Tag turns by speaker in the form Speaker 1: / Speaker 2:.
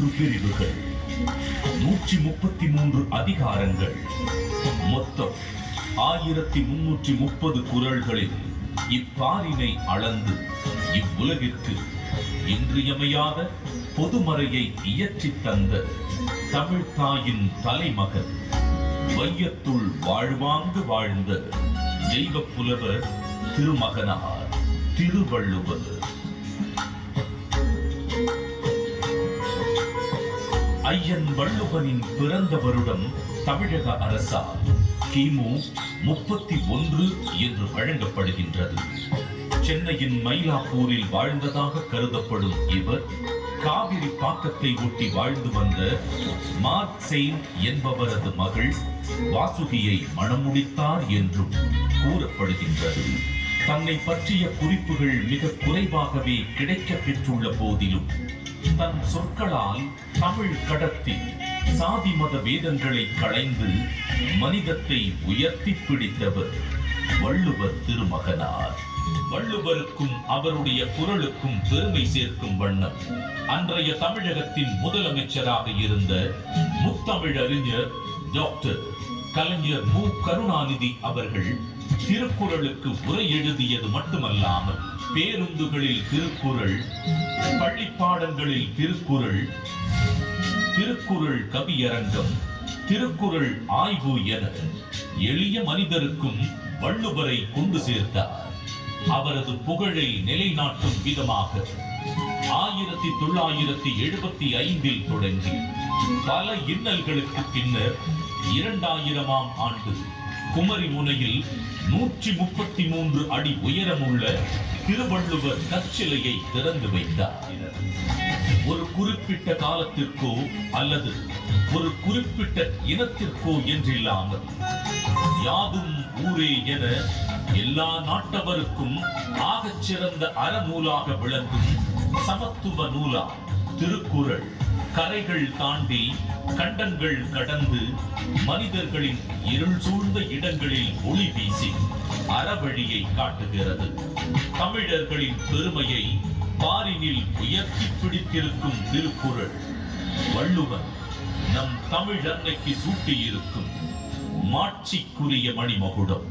Speaker 1: 3 பிரிவுகள், 133 அதிகாரங்கள், மொத்தம் 1330 குறள்களில் இப்பாரினை அளந்து இவ்வுலகிற்கு இன்றியமையாத பொதுமறையை இயற்றித் தந்த தமிழ் தாயின் தலைமகன், வையத்துள் வாழ்வாங்கு வாழ்ந்த தெய்வ புலவர் திருமகனார் திருவள்ளுவர். ஐயன் வள்ளுவனின் பிறந்த வருடம் தமிழக அரசால் கிமு 31 என்று வழங்கப்படுகின்றது. சென்னையின் மயிலாப்பூரில் வாழ்ந்ததாக கருதப்படும் இவர் காவிரி பாக்கத்தை ஒட்டி வாழ்ந்து வந்த மார்க்செயின் என்பவரது மகள் வாசுகியை மணமுடித்தார் என்றும் கூறப்படுகின்றது. தன்னை பற்றிய குறிப்புகள் மிக குறைவாகவே கிடைக்கப் பெற்றுள்ள போதிலும் தன் சொற்களால் தமிழ் கடத்தி சாதி மத வேதங்களை களைந்து மனிதத்தை உயர்த்தி பிடித்தவர் வள்ளுவர் திருமகனார். வள்ளுவருக்கும் அவருடைய குறளுக்கும் பெருமை சேர்க்கும் வண்ணம் அன்றைய தமிழகத்தின் முதலமைச்சராக இருந்த முத்தமிழறிஞர் டாக்டர் கலைஞர் மு. கருணாநிதி அவர்கள் திருக்குறளுக்கு உரை எழுதியது மட்டுமல்லாமல் பேருந்துகளில் திருக்குறள், பள்ளிப்பாடங்களில் திருக்குறள், திருக்குறள் கவியரங்கம், திருக்குறள் ஆய்வு என எளிய மனிதருக்கும் வள்ளுவரை கொண்டு சேர்த்தார். அவரது புகழை நிலைநாட்டும் விதமாக 1975 தொடங்கி பல இன்னல்களுக்கு பின்னர் 2000ஆம் ஆண்டு குமரி முனையில் 133 அடி உயரமுள்ள திருவள்ளுவர் கற்சிலையை திறந்து வைத்தார். ஒரு குறிப்பிட்ட காலத்திற்கோ அல்லது ஒரு குறிப்பிட்ட இனத்திற்கோ என்றில்லாமல் யாதும் ஊரே என எல்லா நாட்டவருக்கும் ஆகச் சிறந்த அறநூலாக விளங்கும் சமத்துவ நூலா திருக்குறள் கரைகள் தாண்டி கண்டங்கள் கடந்து மனிதர்களின் இருள் சூழ்ந்த இடங்களில் ஒளி வீசி அறவழியை காட்டுகிறது. தமிழர்களின் பெருமையை பாரினில் உயர்த்தி பிடித்திருக்கும் திருக்குறள் வள்ளுவன் நம் தமிழ் அன்னைக்கு சூட்டியிருக்கும் மாட்சிக்குரிய மணிமகுடம்.